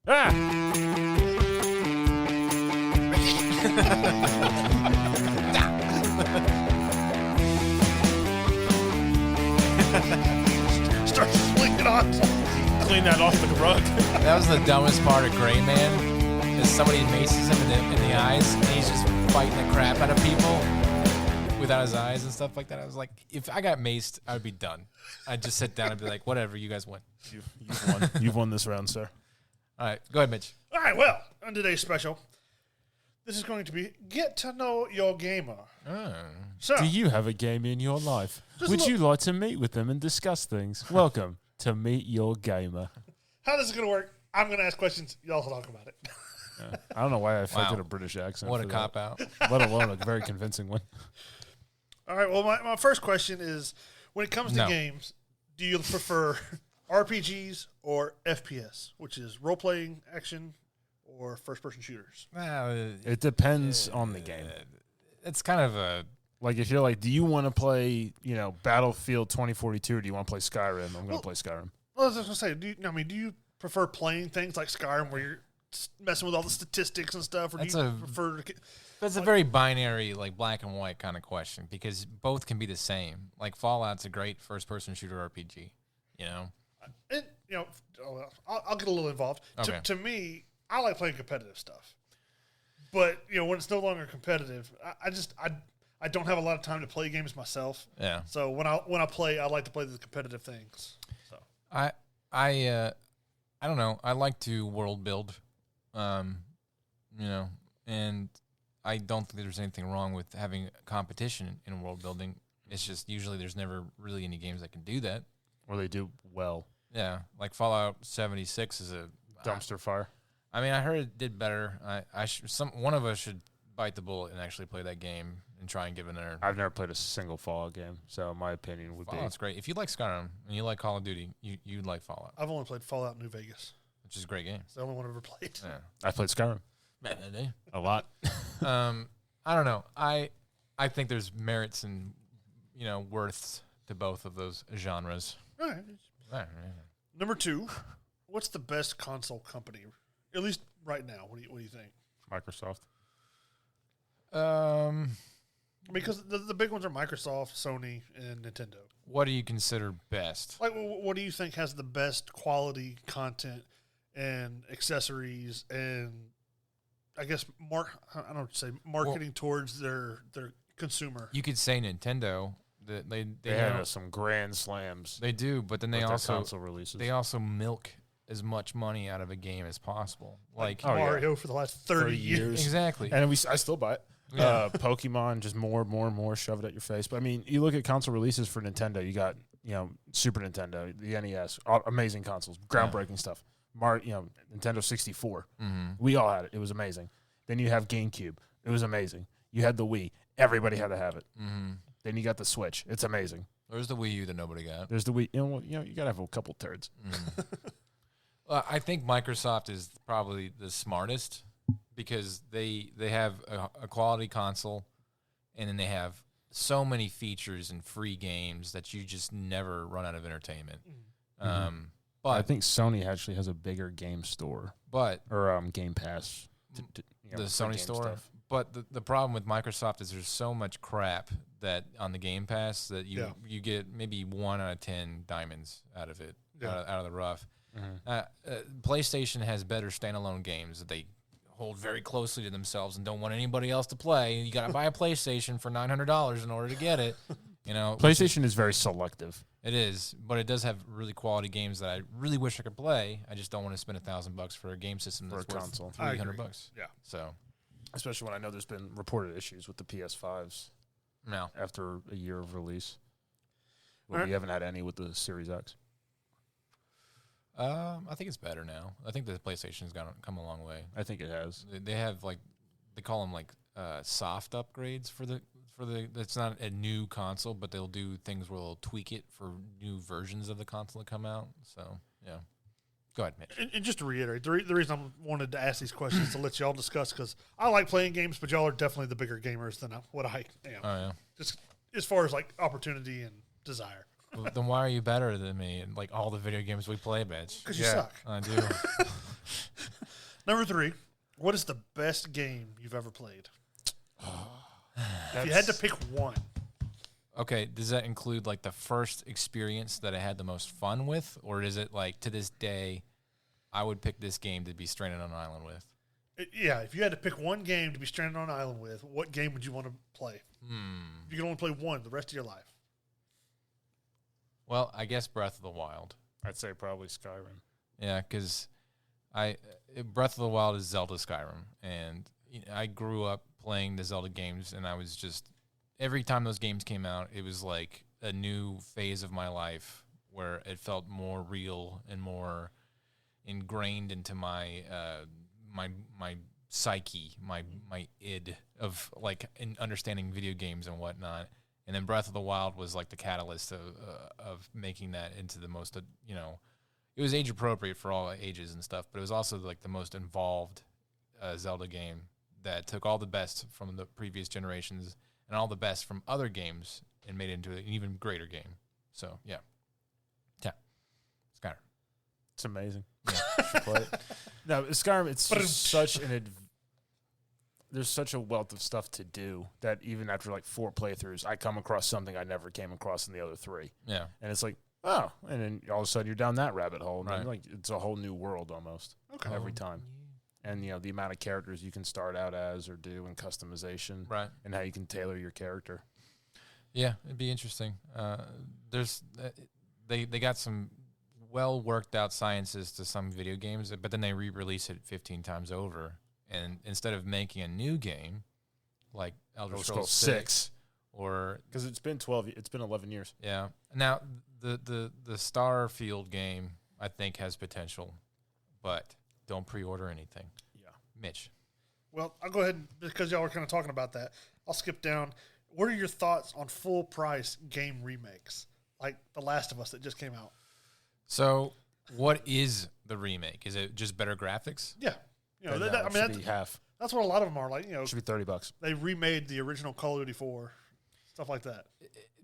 Ah! Start swinging on. Clean that off the rug. That was the dumbest part of Gray Man, is somebody maces him in the eyes, and he's just fighting the crap out of people without his eyes and stuff like that. I was like, if I got maced, I would be done. I'd just sit down and be like, whatever, you guys win. You've won. You've won this round, sir. All right, go ahead, Mitch. All right, well, on today's special, this is going to be Get to Know Your Gamer. So, Do you have a game in your life? Just Would look- you like to meet with them and discuss things? Welcome to Meet Your Gamer. how this is going to work, I'm going to ask questions. Y'all talk about it. I don't know why I affected Wow. a British accent. What a for that, cop-out. Let alone a very convincing one. All right, well, my first question is, when it comes to No. games, do you prefer RPGs or FPS, which is role-playing, action, or first-person shooters? It depends on the game. It's kind of a... Like, if you're like, do you want to play, Battlefield 2042, or do you want to play Skyrim? I'm going to play Skyrim. Well, I was just going to say, do you prefer playing things like Skyrim where you're messing with all the statistics and stuff, or do That's you a- prefer to... That's a very binary, like black and white kind of question, because both can be the same. Like Fallout's a great first-person shooter RPG, And, I'll get a little involved. Okay. To me, I like playing competitive stuff. But, when it's no longer competitive, I don't have a lot of time to play games myself. Yeah. So when I play, I like to play the competitive things. So I don't know. I like to world build, and I don't think there's anything wrong with having competition in world building. It's just usually there's never really any games that can do that. Or they do well. Yeah, like Fallout 76 is a Dumpster fire. I mean, I heard it did better. One of us should bite the bullet and actually play that game and try and give it another. I've never played a single Fallout game, so my opinion would Fallout's great. If you like Skyrim and you like Call of Duty, you'd like Fallout, I've only played Fallout New Vegas. which is a great game. It's the only one I've ever played. Yeah. I played Skyrim a lot. I don't know. I think there's merits and worths to both of those genres. All right. Number 2, what's the best console company, at least right now? What do you think? Microsoft. Because the big ones are Microsoft, Sony, and Nintendo. What do you consider best? Like, what do you think has the best quality content and accessories and, I guess, marketing towards their consumer? You could say Nintendo. They have some grand slams. They do, but then with their console releases. they also milk as much money out of a game as possible. Like Mario for the last 30 years. exactly. And I still buy it. Yeah. Pokemon, just more and more, shove it at your face. But I mean, you look at console releases for Nintendo. You got Super Nintendo, the NES, amazing consoles, groundbreaking stuff. Nintendo 64. Mm-hmm. We all had it. It was amazing. Then you have GameCube. It was amazing. You had the Wii. Everybody had to have it. Mm-hmm. Then you got the Switch. It's amazing. There's the Wii U that nobody got. There's the Wii. You gotta have a couple turds. I think Microsoft is probably the smartest because they have a quality console, and then they have so many features and free games that you just never run out of entertainment. But I think Sony actually has a bigger game store, or Game Pass. The Sony store. Stuff. But the problem with Microsoft is there's so much crap that on the Game Pass that you get maybe 1 out of 10 diamonds out of it, out of the rough. PlayStation has better standalone games that they hold very closely to themselves and don't want anybody else to play. You got to buy a PlayStation for $900 in order to get it. PlayStation is very selective. It is, but it does have really quality games that I really wish I could play. I just don't want to spend $1,000 for a game system that's for a worth console. $300. Yeah. So, especially when I know there's been reported issues with the PS5s. No. After a year of release, Right. We haven't had any with the Series X. I think it's better now. I think the PlayStation's come a long way. I think it has. They have they call them soft upgrades for the. That's not a new console, but they'll do things where they'll tweak it for new versions of the console that come out. So yeah, go ahead, Mitch. And just to reiterate, the reason I wanted to ask these questions is to let y'all discuss, because I like playing games, but y'all are definitely the bigger gamers than what I am. Oh yeah. Just as far as opportunity and desire. Well, then why are you better than me in all the video games we play, Mitch? Because you suck. I do. Number 3, what is the best game you've ever played? If you had to pick one. Okay, does that include like the first experience that I had the most fun with, or is it like to this day, I would pick this game to be stranded on an island with? Yeah, if you had to pick one game to be stranded on an island with, what game would you want to play? You can only play one the rest of your life. Well, I guess Breath of the Wild. I'd say probably Skyrim. Yeah, because Breath of the Wild is Zelda Skyrim, and I grew up playing the Zelda games, and I was just every time those games came out, it was like a new phase of my life where it felt more real and more ingrained into my my psyche, my id of like in understanding video games and whatnot. And then Breath of the Wild was like the catalyst of making that into the most, it was age appropriate for all ages and stuff, but it was also like the most involved Zelda game that took all the best from the previous generations and all the best from other games and made it into an even greater game. So, yeah. Skyrim. It's amazing. Yeah, you should play it. No, Skyrim, it's just such there's such a wealth of stuff to do that even after like 4 playthroughs, I come across something I never came across in the other 3. Yeah. And it's like, oh, and then all of a sudden you're down that rabbit hole. And right. then, like, it's a whole new world almost every time. And, the amount of characters you can start out as or do and customization. Right. And how you can tailor your character. Yeah, it'd be interesting. They got some well worked out sciences to some video games, but then they re-release it 15 times over. And instead of making a new game like Elder Scrolls 6 or because it's been 11 years. Yeah. Now the Starfield game I think has potential, but don't pre-order anything. Yeah. Mitch. Well, I'll go ahead because y'all were kind of talking about that. I'll skip down. What are your thoughts on full price game remakes like The Last of Us that just came out? So, what is the remake? Is it just better graphics? Yeah. Should be half. That's what a lot of them are like. It should be $30. They remade the original Call of Duty 4, stuff like that.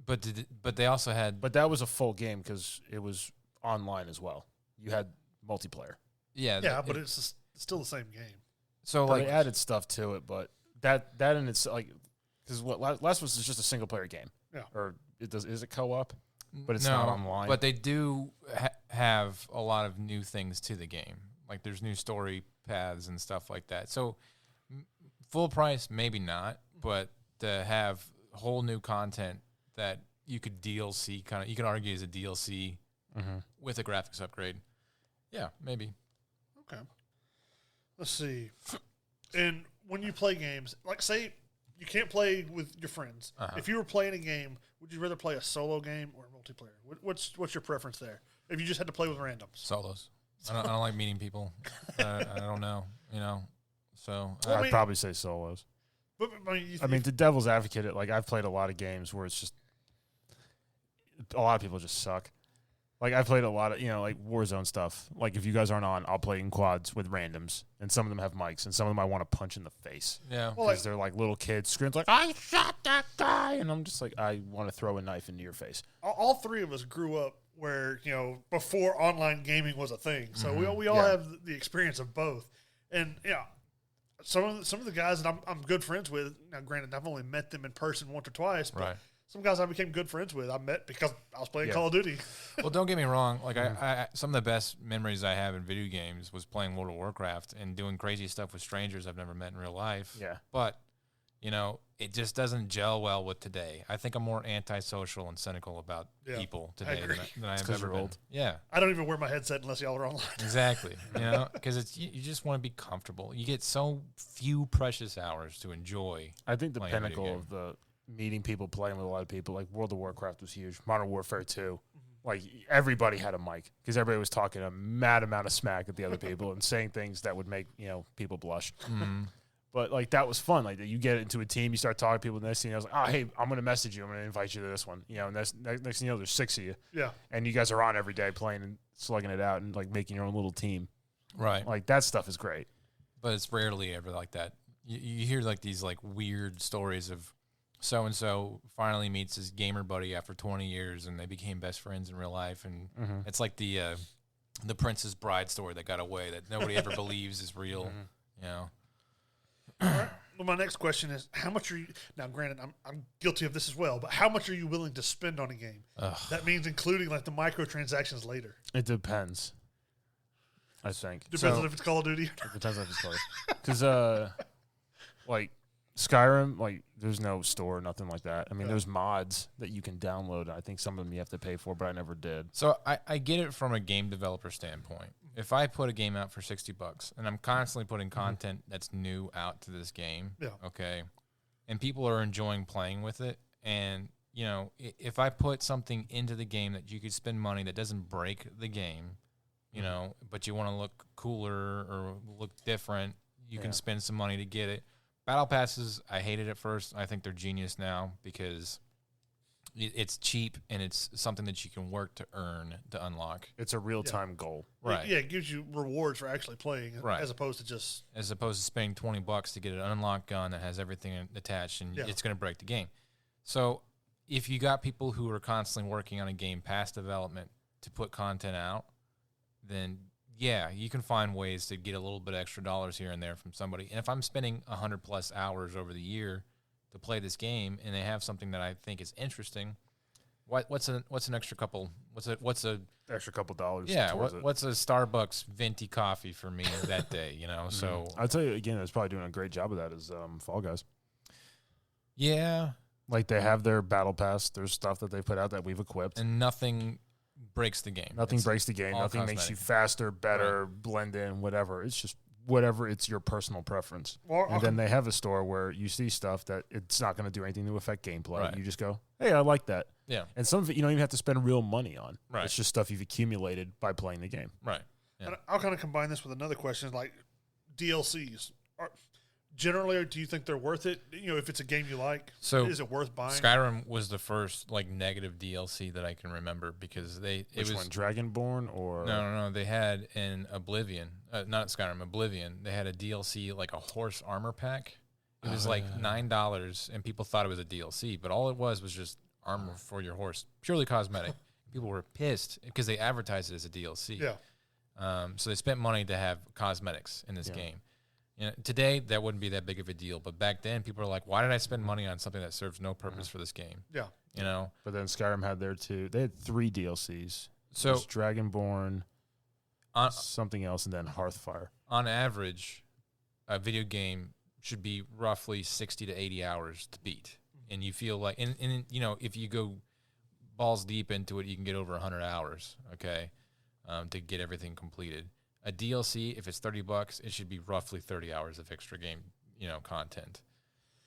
But they also had. But that was a full game because it was online as well. You had multiplayer. Yeah. But it's still the same game. So they added stuff to it, but that and it's like because what Last was just a single player game. Yeah. Or is it co-op? But it's not online. But they do have a lot of new things to the game. Like there's new story paths and stuff like that. So full price, maybe not, but to have whole new content that you could DLC you can argue as a DLC with a graphics upgrade. Yeah, maybe. Okay. Let's see. And when you play games, like say you can't play with your friends. If you were playing a game, would you rather play a solo game or a multiplayer? What's your preference there? If you just had to play with randoms. Solos. I don't like meeting people. I don't know, So I'd probably say solos. But, the devil's advocate, like I've played a lot of games where it's just a lot of people just suck. Like I played a lot of, like Warzone stuff. Like if you guys aren't on, I'll play in quads with randoms, and some of them have mics, and some of them I want to punch in the face. Yeah, because they're like little kids screaming like I shot that guy, and I'm just like I want to throw a knife into your face. All 3 of us grew up where before online gaming was a thing, so we all have the experience of both, and some of the guys that I'm good friends with. Now, granted, I've only met them in person once or twice, but. Right. Some guys I became good friends with, I met because I was playing Call of Duty. Well, don't get me wrong. Like I some of the best memories I have in video games was playing World of Warcraft and doing crazy stuff with strangers I've never met in real life. Yeah. But, it just doesn't gel well with today. I think I'm more antisocial and cynical about people today than I've ever been. Yeah. I don't even wear my headset unless y'all are online. Exactly. Because you just want to be comfortable. You get so few precious hours to enjoy. I think the pinnacle of the meeting people, playing with a lot of people, like World of Warcraft was huge. Modern Warfare 2, like everybody had a mic because everybody was talking a mad amount of smack at the other people and saying things that would make people blush. But like that was fun. Like you get into a team, you start talking to people. The next thing I was like, oh hey, I'm gonna message you. I'm gonna invite you to this one. And next thing you know, there's 6 of you. Yeah. And you guys are on every day playing and slugging it out and like making your own little team. Right. Like that stuff is great. But it's rarely ever like that. You hear like these like weird stories of so-and-so finally meets his gamer buddy after 20 years and they became best friends in real life. And it's like the the Princess Bride story that got away that nobody ever believes is real. Mm-hmm. You know. All right. Well, my next question is, how much are you now? Granted, I'm guilty of this as well, but how much are you willing to spend on a game? That means including like the microtransactions later. It depends. I think depends on if it's Call of Duty. It depends on if it's Call of Duty. Because like Skyrim, like there's no store, nothing like that. I mean, there's mods that you can download. I think some of them you have to pay for, but I never did. So I get it from a game developer standpoint. If I put a game out for $60 and I'm constantly putting content that's new out to this game, okay, and people are enjoying playing with it, and you know, if I put something into the game that you could spend money that doesn't break the game, you know, but you want to look cooler or look different, you can spend some money to get it. Battle passes, I hated at first. I think they're genius now because it's cheap and it's something that you can work to earn to unlock. It's a real-time goal. Right. Yeah, it gives you rewards for actually playing as opposed to just... As opposed to spending $20 to get an unlocked gun that has everything attached and it's going to break the game. So if you got people who are constantly working on a game past development to put content out, then you can find ways to get a little bit extra dollars here and there from somebody. And if I'm spending 100+ hours over the year to play this game, and they have something that I think is interesting, what's an extra couple? What's a extra couple dollars? Yeah, what's a Starbucks venti coffee for me that day? You know, so I'll tell you again, that's probably doing a great job of that is Fall Guys. Yeah, like they have their battle pass. There's stuff that they put out that we've equipped, and nothing breaks the game. Nothing breaks the game. Nothing makes you faster, better, blend in, whatever. It's just whatever. It's your personal preference. And then they have a store where you see stuff that it's not going to do anything to affect gameplay. Right. You just go, hey, I like that. Yeah. And some of it you don't even have to spend real money on. Right. It's just stuff you've accumulated by playing the game. Right. Yeah. And I'll kind of combine this with another question, like DLCs. Generally, do you think they're worth it? You know, if it's a game you like, so is it worth buying? Skyrim was the first like negative DLC that I can remember because it was one, Dragonborn or no they had in Oblivion, not Skyrim, Oblivion. They had a DLC like a horse armor pack. It was like $9, and people thought it was a DLC, but all it was just armor for your horse, purely cosmetic. People were pissed because they advertised it as a DLC. Yeah. So they spent money to have cosmetics in this game. You know, today, that wouldn't be that big of a deal. But back then, people were like, why did I spend money on something that serves no purpose for this game? Yeah. You know? But then Skyrim had their two. They had 3 DLCs. So Dragonborn, something else, and then Hearthfire. On average, a video game should be roughly 60 to 80 hours to beat. And you feel like, and you know, if you go balls deep into it, you can get over 100 hours, okay, to get everything completed. A DLC, if it's $30, it should be roughly 30 hours of extra game, you know, content.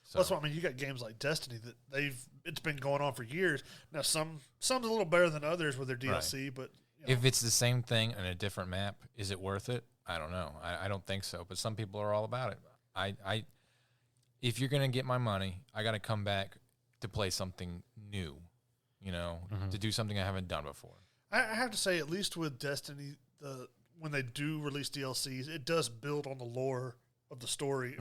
So that's what I mean. You got games like Destiny that it's been going on for years. Now some's a little better than others with their DLC, but you know. If it's the same thing on a different map, is it worth it? I don't know. I don't think so. But some people are all about it. If you're gonna get my money, I got to come back to play something new, you know, to do something I haven't done before. I have to say, at least with Destiny, when they do release DLCs, it does build on the lore of the story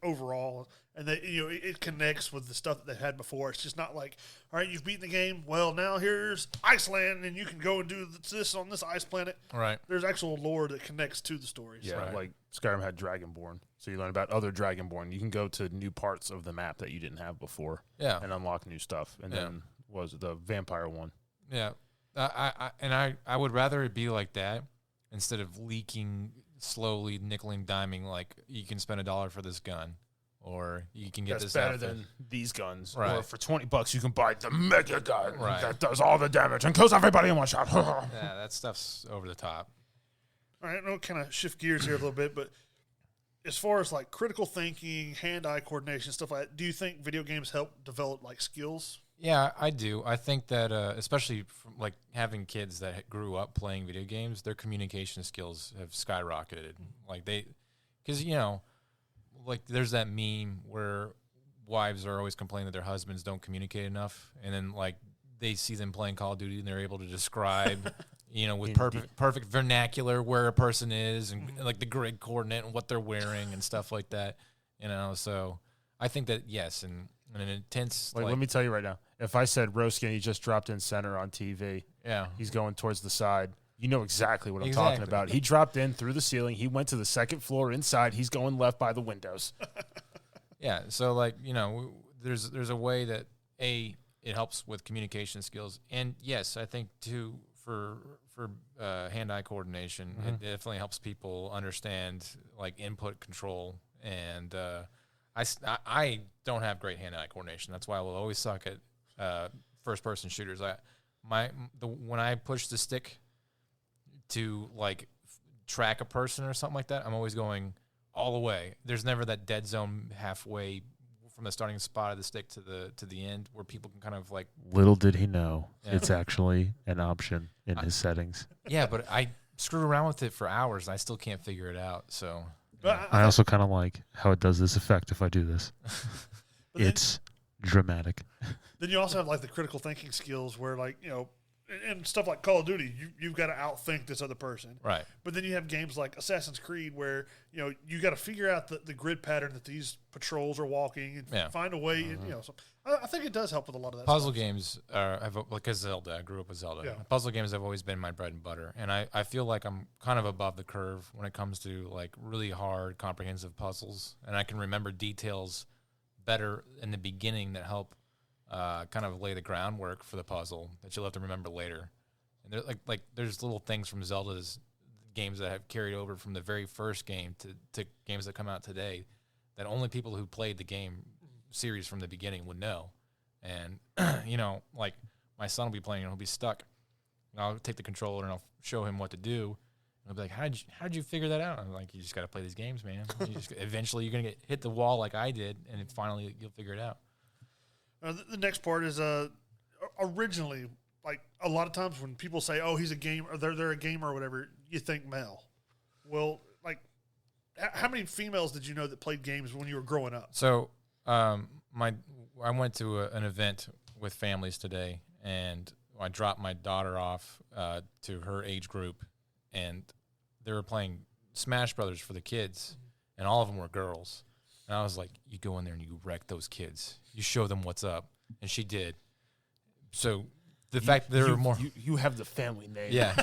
overall, and it connects with the stuff that they had before. It's just not like, all right, you've beaten the game. Well, now here's Iceland, and you can go and do this on this ice planet. Right. There's actual lore that connects to the stories. Yeah, like Skyrim had Dragonborn, so you learn about other Dragonborn. You can go to new parts of the map that you didn't have before, and unlock new stuff. And then was the vampire one? Yeah, I would rather it be like that. Instead of leaking slowly, nickel and diming, like you can spend $1 for this gun, or you can get That's this better outfit. than these guns. Right. Or for $20, you can buy the mega gun that does all the damage and kills everybody in one shot. Yeah, that stuff's over the top. All right, I'll kind of shift gears here a little bit, but as far as like critical thinking, hand-eye coordination, stuff like that, do you think video games help develop like skills? Yeah, I do. I think that especially from, like having kids that grew up playing video games, their communication skills have skyrocketed. Like because you know, like there's that meme where wives are always complaining that their husbands don't communicate enough, and then like they see them playing Call of Duty and they're able to describe, you know, with perfect vernacular where a person is and like the grid coordinate and what they're wearing and stuff like that. You know, so I think that yes, and an intense. Like, let me tell you right now, if I said Roskin, he just dropped in center on TV. Yeah, he's going towards the side. You know exactly what I'm talking about. He dropped in through the ceiling. He went to the second floor inside. He's going left by the windows. Yeah, so like, you know, there's a way that it helps with communication skills, and yes, I think too for hand-eye coordination, it definitely helps people understand like input control. And I don't have great hand-eye coordination. That's why I will always suck at first-person shooters. When I push the stick to like track a person or something like that, I'm always going all the way. There's never that dead zone halfway from the starting spot of the stick to the end where people can kind of like. Little did he know, it's actually an option in his settings. Yeah, but I screwed around with it for hours and I still can't figure it out. So I also kind of like how it does this effect if I do this. It's dramatic. Then you also have like the critical thinking skills where, like, you know, and stuff like Call of Duty, you've got to outthink this other person. Right. But then you have games like Assassin's Creed where, you know, you got to figure out the grid pattern that these patrols are walking and find a way. And, you know, so I think it does help with a lot of that puzzle stuff. Games because Zelda, I grew up with Zelda. Yeah. Puzzle games have always been my bread and butter. And I feel like I'm kind of above the curve when it comes to like really hard, comprehensive puzzles. And I can remember details better in the beginning that help kind of lay the groundwork for the puzzle that you'll have to remember later. And there, there's little things from Zelda's games that have carried over from the very first game to games that come out today that only people who played the game series from the beginning would know. And, you know, like my son will be playing and he'll be stuck. And I'll take the controller and I'll show him what to do. And I'll be like, how'd you figure that out? I'm like, you just got to play these games, man. Eventually you're going to hit the wall like I did, and finally you'll figure it out. The next part is originally, like a lot of times when people say, "Oh, he's a gamer," or they're a gamer or whatever, you think male. Well, like, how many females did you know that played games when you were growing up? So, I went to an event with families today, and I dropped my daughter off to her age group, and they were playing Smash Brothers for the kids, and all of them were girls. And I was like, you go in there and you wreck those kids. You show them what's up. And she did. So the fact that there are more... You have the family name. Yeah.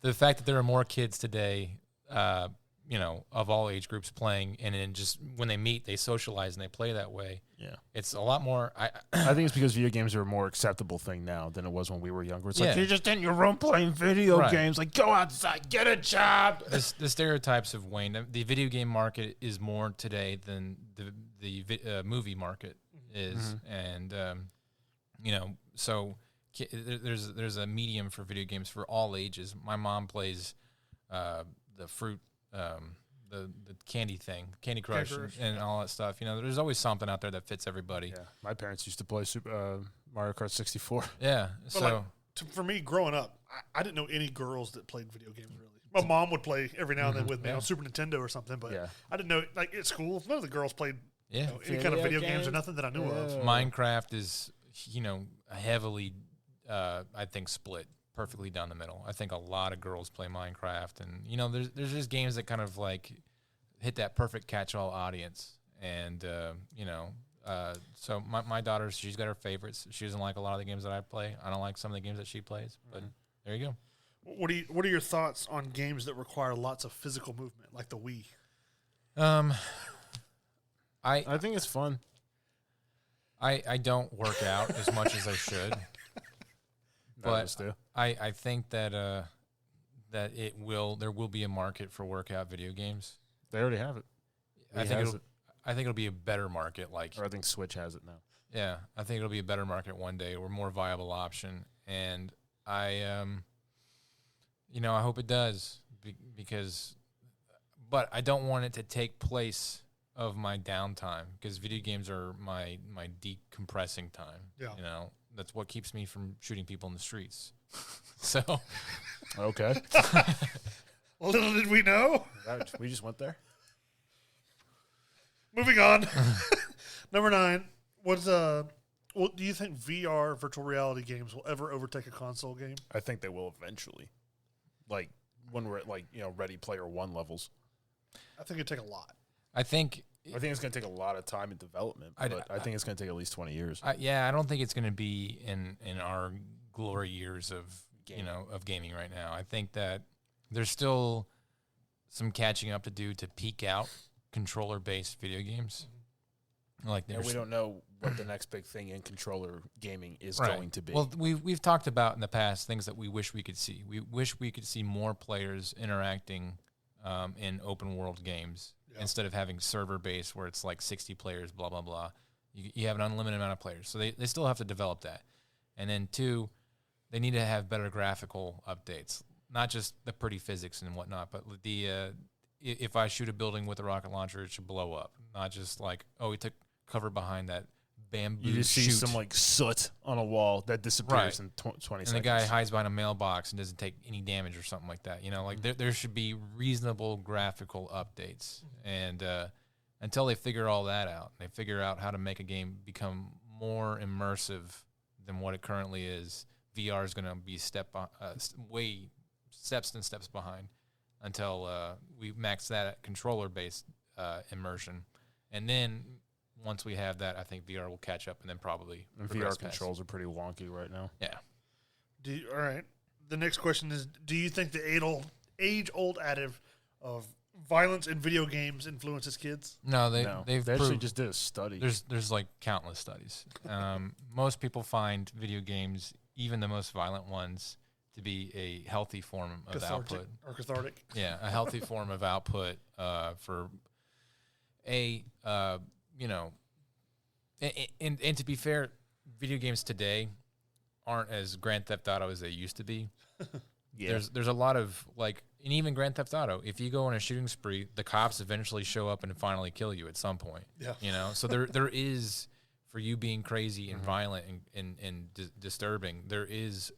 The fact that there are more kids today, you know, of all age groups playing, and then just when they meet, they socialize and they play that way. Yeah. It's a lot more... I think it's because video games are a more acceptable thing now than it was when we were younger. It's like, you're just in your room playing video games. Like, go outside, get a job. The stereotypes have waned. The video game market is more today than the movie market is. And, you know, so there's a medium for video games for all ages. My mom plays the fruit... the candy thing, Candy Crush, and all that stuff. You know, there's always something out there that fits everybody. Yeah, my parents used to play Mario Kart 64. Yeah, but so like, for me growing up, I didn't know any girls that played video games really. My mom would play every now and then with me on Super Nintendo or something, but I didn't know, like at school, none of the girls played you know, any kind of video games or nothing that I knew of. Minecraft is, you know, heavily, I think, split perfectly down the middle. I think a lot of girls play Minecraft, and you know, there's just games that kind of like hit that perfect catch-all audience. And you know, so my daughter, she's got her favorites. She doesn't like a lot of the games that I play. I don't like some of the games that she plays. But there you go. What are your thoughts on games that require lots of physical movement, like the Wii? I think it's fun. I don't work out as much as I should. But I think that that there will be a market for workout video games. They already have it. I think it'll be a better market. Or I think Switch has it now. Yeah, I think it'll be a better market one day, or a more viable option. And you know, I hope it does but I don't want it to take place of my downtime, because video games are my decompressing time. Yeah. You know, that's what keeps me from shooting people in the streets. So, okay. Little did we know. We just went there. Moving on. Number 9. Do you think VR virtual reality games will ever overtake a console game? I think they will eventually. Like when we're at, like, you know, Ready Player One levels. I think it'd take a lot. I think it's going to take a lot of time in development, but I think it's going to take at least 20 years. I don't think it's going to be in our glory years of gaming. Of gaming right now. I think that there's still some catching up to do to peak out controller-based video games. Like, and we don't know what the next big thing in controller gaming is right. going to be. Well, we've talked about in the past things that we wish we could see. We wish we could see more players interacting in open world games instead of having server-based where it's like 60 players, blah, blah, blah. You have an unlimited amount of players. So they still have to develop that. And then, two, they need to have better graphical updates, not just the pretty physics and whatnot, but if I shoot a building with a rocket launcher, it should blow up. Not just like, we took cover behind that bamboo You just see some like soot on a wall that disappears in 20 seconds. And the guy hides behind a mailbox and doesn't take any damage or something like that. Like there should be reasonable graphical updates. And until they figure all that out, they figure out how to make a game become more immersive than what it currently is, VR is going to be steps and steps behind until we max that at controller-based immersion. And then once we have that, I think VR will catch up and then probably VR controls are pretty wonky right now. Yeah. All right. The next question is, do you think the age-old adage of violence in video games influences kids? No, they actually just did a study. There's like countless studies. Most people find video games, even the most violent ones, to be a healthy form of output. Or cathartic. Yeah, a healthy form of output for and to be fair, video games today aren't as Grand Theft Auto as they used to be. Yeah. There's a lot of like, and even Grand Theft Auto, if you go on a shooting spree, the cops eventually show up and finally kill you at some point. Yeah. So there is, for you being crazy and violent and disturbing, there is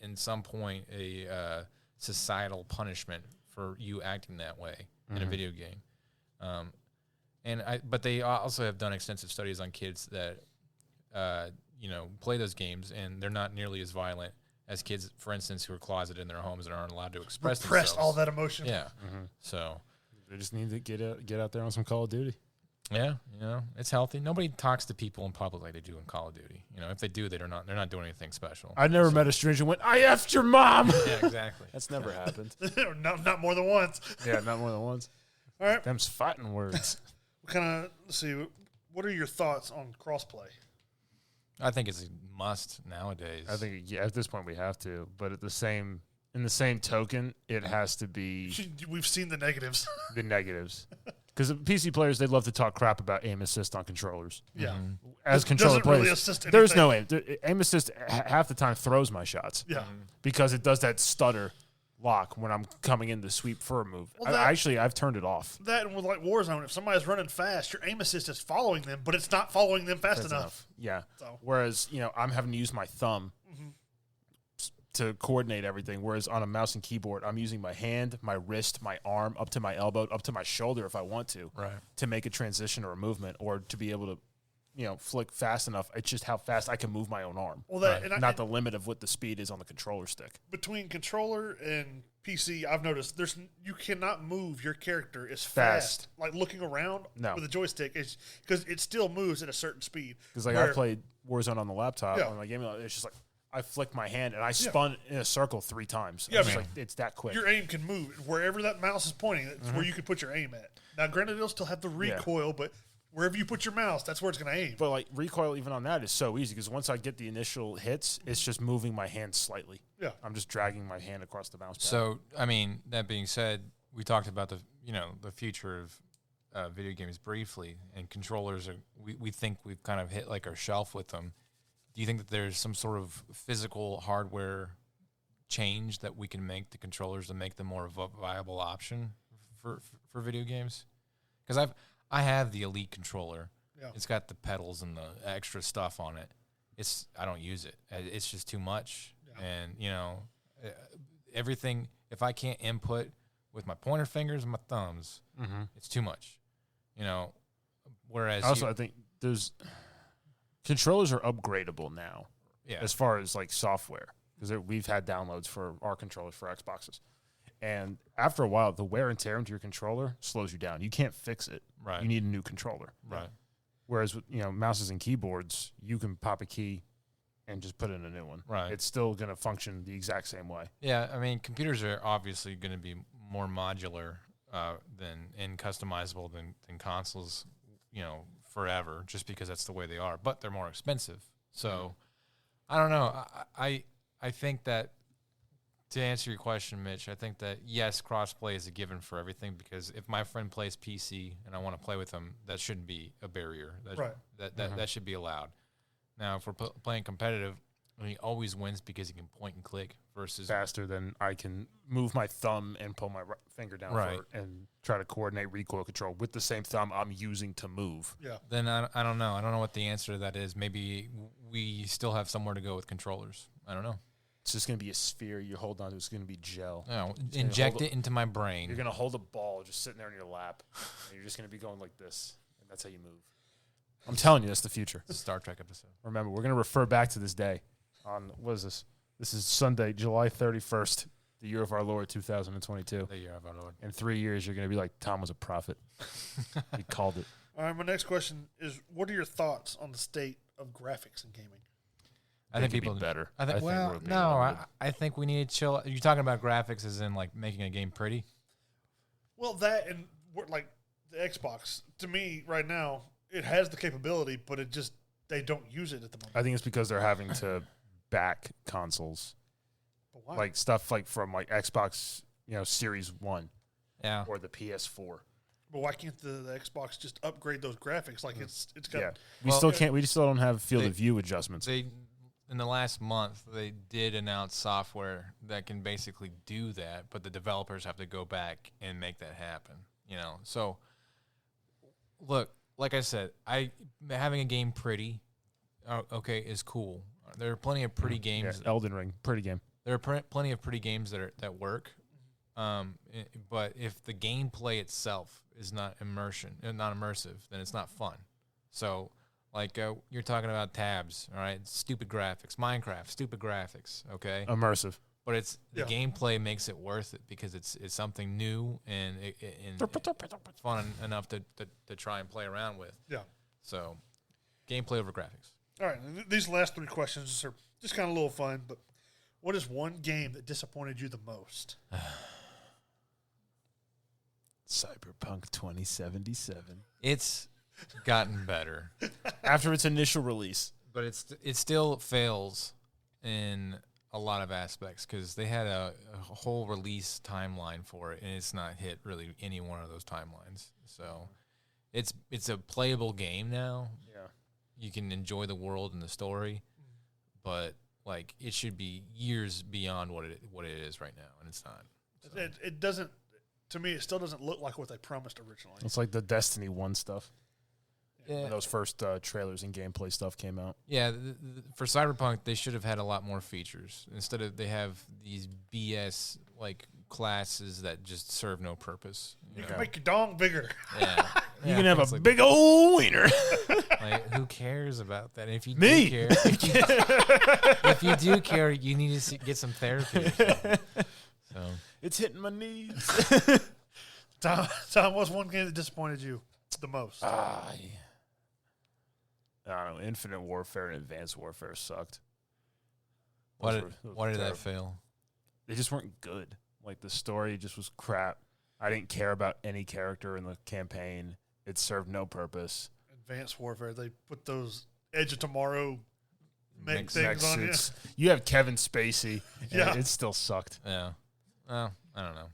in some point a societal punishment for you acting that way in a video game. But they also have done extensive studies on kids that play those games, and they're not nearly as violent as kids, for instance, who are closeted in their homes and aren't allowed to express themselves. All that emotion. Yeah. So they just need to get out there on some Call of Duty. Yeah, it's healthy. Nobody talks to people in public like they do in Call of Duty. If they do, they're not doing anything special. I never met a stranger who went, "I effed your mom." Yeah, exactly. That's never happened. not more than once. Yeah, not more than once. All right. Them's fighting words. Let's see. What are your thoughts on crossplay? I think it's a must nowadays. I think at this point we have to, but in the same token, it has to be. We've seen the negatives. The negatives, because PC players, they love to talk crap about aim assist on controllers. Yeah, as controller players, really assist anything. There's no aim. Aim assist half the time throws my shots. Yeah, because it does that stutter lock when I'm coming in to sweep for a move. Well, I've turned it off. That and with like Warzone, if somebody's running fast, your aim assist is following them, but it's not following them fast enough. Yeah. So. Whereas, I'm having to use my thumb to coordinate everything. Whereas on a mouse and keyboard, I'm using my hand, my wrist, my arm, up to my elbow, up to my shoulder if I want to, to make a transition or a movement, or to be able to, flick fast enough. It's just how fast I can move my own arm. Well, not the limit of what the speed is on the controller stick. Between controller and PC, I've noticed you cannot move your character as fast. Like looking around with a joystick, because it still moves at a certain speed. Because I played Warzone on the laptop on my game, it's just like I flicked my hand and I spun in a circle 3 times. Yeah, it's that quick. Your aim can move wherever that mouse is pointing. That's where you can put your aim at. Now, granted, it'll still have the recoil, but wherever you put your mouse, that's where it's going to aim. But recoil even on that is so easy, because once I get the initial hits, it's just moving my hand slightly. Yeah, I'm just dragging my hand across the mouse pad. So, that being said, we talked about the future of video games briefly, and controllers we think we've kind of hit like our shelf with them. Do you think that there's some sort of physical hardware change that we can make to controllers to make them more of a viable option for video games? Because I have the Elite controller. Yeah. It's got the pedals and the extra stuff on it. I don't use it. It's just too much. Yeah. And, everything, if I can't input with my pointer fingers and my thumbs, it's too much. Whereas also, I think controllers are upgradable now. Yeah. As far as software, because we've had downloads for our controllers for Xboxes. And after a while, the wear and tear into your controller slows you down. You can't fix it. Right. You need a new controller. Right. Whereas with mouses and keyboards, you can pop a key and just put in a new one. Right. It's still going to function the exact same way. Yeah, I mean, computers are obviously going to be more modular and customizable than consoles, forever, just because that's the way they are. But they're more expensive. So, I don't know. I think that, to answer your question, Mitch, I think that, yes, crossplay is a given for everything, because if my friend plays PC and I want to play with them, that shouldn't be a barrier. That should be allowed. Now, if we're playing competitive, he always wins because he can point and click versus faster than I can move my thumb and pull my finger down and try to coordinate recoil control with the same thumb I'm using to move. Yeah. Then I don't know. I don't know what the answer to that is. Maybe we still have somewhere to go with controllers. I don't know. It's just going to be a sphere you hold on to. It's going to be gel. No, inject it into my brain. You're going to hold a ball just sitting there in your lap, and you're just going to be going like this, and that's how you move. I'm telling you, that's the future. It's a Star Trek episode. Remember, we're going to refer back to this day on, what is this? This is Sunday, July 31st, the year of our Lord, 2022. The year of our Lord. In 3 years, you're going to be like, Tom was a prophet. He called it. All right, my next question is, what are your thoughts on the state of graphics in gaming? I think people be better. I think we need to chill. You're talking about graphics as in like making a game pretty? Well, that and like the Xbox, to me right now, it has the capability, but they don't use it at the moment. I think it's because they're having to back consoles. But why? Like stuff like from like Xbox, Series 1 or the PS4. But why can't the Xbox just upgrade those graphics? Like it's got. Yeah. We still don't have field of view adjustments. In the last month, they did announce software that can basically do that, but the developers have to go back and make that happen. So look, like I said, having a game pretty, is cool. There are plenty of pretty games. Yeah, Elden Ring, pretty game. There are plenty of pretty games that work, but if the gameplay itself is not immersive, then it's not fun. So, like you're talking about tabs, all right? Stupid graphics, Minecraft, stupid graphics, okay? Immersive. But it's the gameplay makes it worth it because it's something new and it's fun enough to try and play around with. Yeah. So, gameplay over graphics. All right. These last three questions are just kind of a little fun, but what is one game that disappointed you the most? Cyberpunk 2077. It's gotten better after its initial release, but it still fails in a lot of aspects because they had a whole release timeline for it, and it's not hit really any one of those timelines. So it's a playable game now. Yeah, you can enjoy the world and the story, but like it should be years beyond what it is right now, and it's not. So. It doesn't. To me, it still doesn't look like what they promised originally. It's like the Destiny 1 stuff. Yeah. When those first trailers and gameplay stuff came out. Yeah, for Cyberpunk, they should have had a lot more features. Instead of, they have these BS like classes that just serve no purpose. You can make your dong bigger. Yeah. You can have a big old wiener. Like, who cares about that? And if you Me. do care, if you do care, you need to get some therapy. So it's hitting my knees. Tom, what's one game that disappointed you the most? I don't know. Infinite Warfare and Advanced Warfare sucked. Why did that fail? They just weren't good. Like, the story just was crap. I didn't care about any character in the campaign. It served no purpose. Advanced Warfare, they put those Edge of Tomorrow mech Mech things on you. suits. You have Kevin Spacey. Yeah. It still sucked. Yeah. Well, I don't know.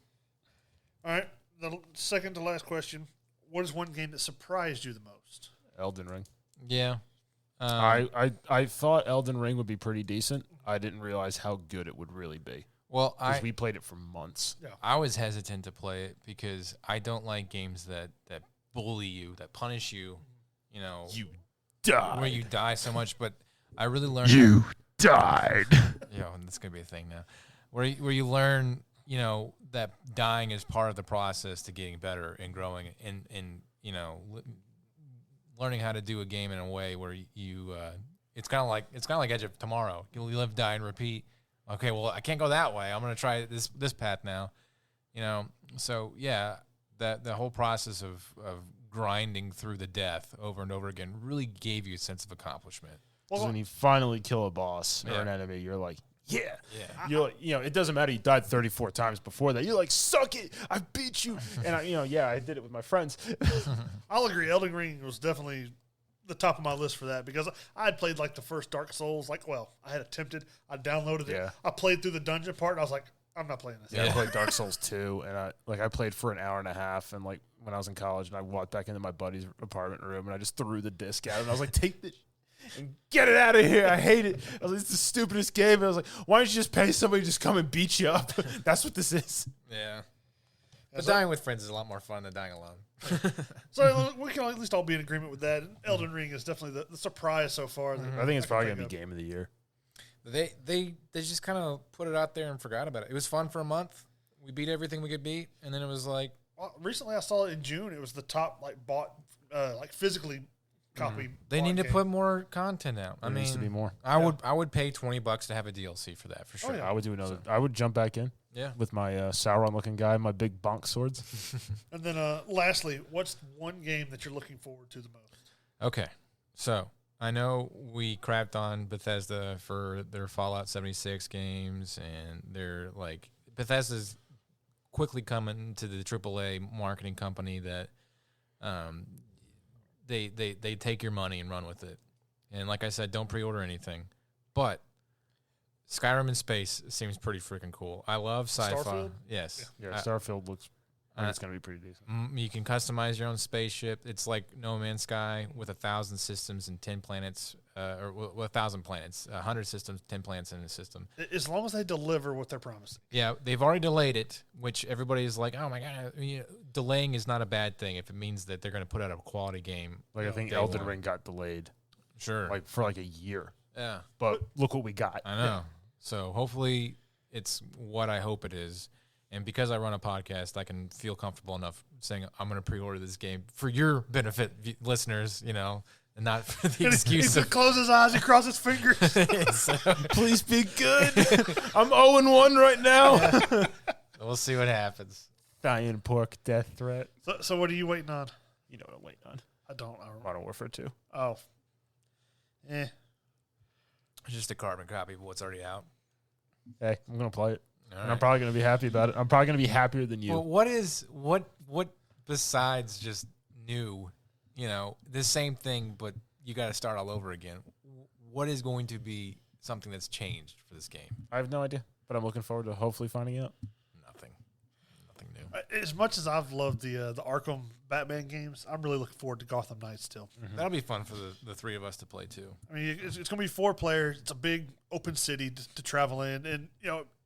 All right. The second to last question. What is one game that surprised you the most? Elden Ring. Yeah. I thought Elden Ring would be pretty decent. I didn't realize how good it would really be. Well, we played it for months. Yeah. I was hesitant to play it because I don't like games that bully you, that punish you, You died. where you die so much. But I really learned. You died. Yeah, that's going to be a thing now. Where you learn, that dying is part of the process to getting better and growing and learning how to do a game in a way where you it's kind of like Edge of Tomorrow. You live, die, and repeat. Okay, well, I can't go that way. I'm going to try this path now. So yeah, the whole process of grinding through the death over and over again really gave you a sense of accomplishment. Well, when you finally kill a boss or an enemy, you're like, yeah. You're like, it doesn't matter. You died 34 times before that. You're like, suck it. I beat you. And I did it with my friends. I'll agree. Elden Ring was definitely the top of my list for that because I had played like the first Dark Souls. I had attempted. I downloaded it. I played through the dungeon part. And I was like, I'm not playing this. Yeah, I played Dark Souls 2, and I played for an hour and a half, and like when I was in college, and I walked back into my buddy's apartment room, and I just threw the disc at him, and I was like, take this and get it out of here. I hate it. I was like, it's the stupidest game. And I was like, why don't you just pay somebody to just come and beat you up? That's what this is. Yeah. But dying with friends is a lot more fun than dying alone. So we can at least all be in agreement with that. And Elden Ring is definitely the surprise so far. I think it's probably going to be Game of the Year. They just kind of put it out there and forgot about it. It was fun for a month. We beat everything we could beat, and then it was like... recently I saw it in June. It was the top bought physically copied. They need to put more content out. There needs to be more. I would pay $20 to have a DLC for that for sure. Oh, yeah. I would do another. I would jump back in. Yeah, with my Sauron looking guy, my big bonk swords. And then lastly, what's one game that you're looking forward to the most? Okay, so I know we crapped on Bethesda for their Fallout 76 games, and they're like Bethesda's quickly coming to the AAA marketing company that they take your money and run with it. And like I said, don't pre-order anything. But Skyrim in space seems pretty freaking cool. I love sci-fi. Starfield? Yes. Yeah, Starfield looks... I think it's going to be pretty decent. You can customize your own spaceship. It's like No Man's Sky with 1,000 systems and 10 planets, or 1,000 planets, 100 systems, 10 planets in the system. As long as they deliver what they're promising. Yeah, they've already delayed it, which everybody's like, oh my God. Delaying is not a bad thing if it means that they're going to put out a quality game. Like I think Elden Ring got delayed. Sure. Like for like a year. Yeah. But look what we got. I know. Yeah. So hopefully it's what I hope it is. And because I run a podcast, I can feel comfortable enough saying I'm going to pre-order this game for your benefit, listeners, and not for the excuse He closes his eyes, he crosses his fingers. Please be good. I'm 0-1 right now. We'll see what happens. Dying pork death threat. So what are you waiting on? You know what I'm waiting on. I don't. Modern Warfare 2. Oh. It's just a carbon copy of what's already out. Hey, I'm going to play it. And I'm probably going to be happy about it. I'm probably going to be happier than you. Well, what besides just new, the same thing, but you got to start all over again. What is going to be something that's changed for this game? I have no idea, but I'm looking forward to hopefully finding out. Nothing new. As much as I've loved the Arkham Batman games, I'm really looking forward to Gotham Knights still. Mm-hmm. That'll be fun for the three of us to play too. I mean, it's going to be 4 players. It's a big open city to travel in, and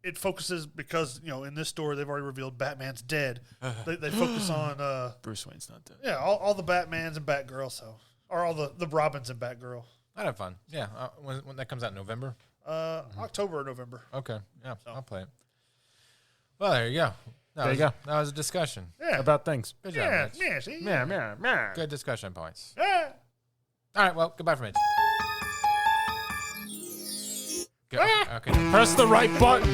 it focuses because in this story they've already revealed Batman's dead. They focus on Bruce Wayne's not dead. Yeah, all the Batmans and Batgirl, or all the Robins and Batgirl. I'd have fun. Yeah, when that comes out in November. October or November. Okay, yeah, so. I'll play it. Well, there you go. That was a discussion. Yeah. About things. Good job, Mitch. Yeah. Good discussion points. Yeah. All right, well, goodbye from Mitch. Okay. Press the right button.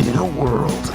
In a world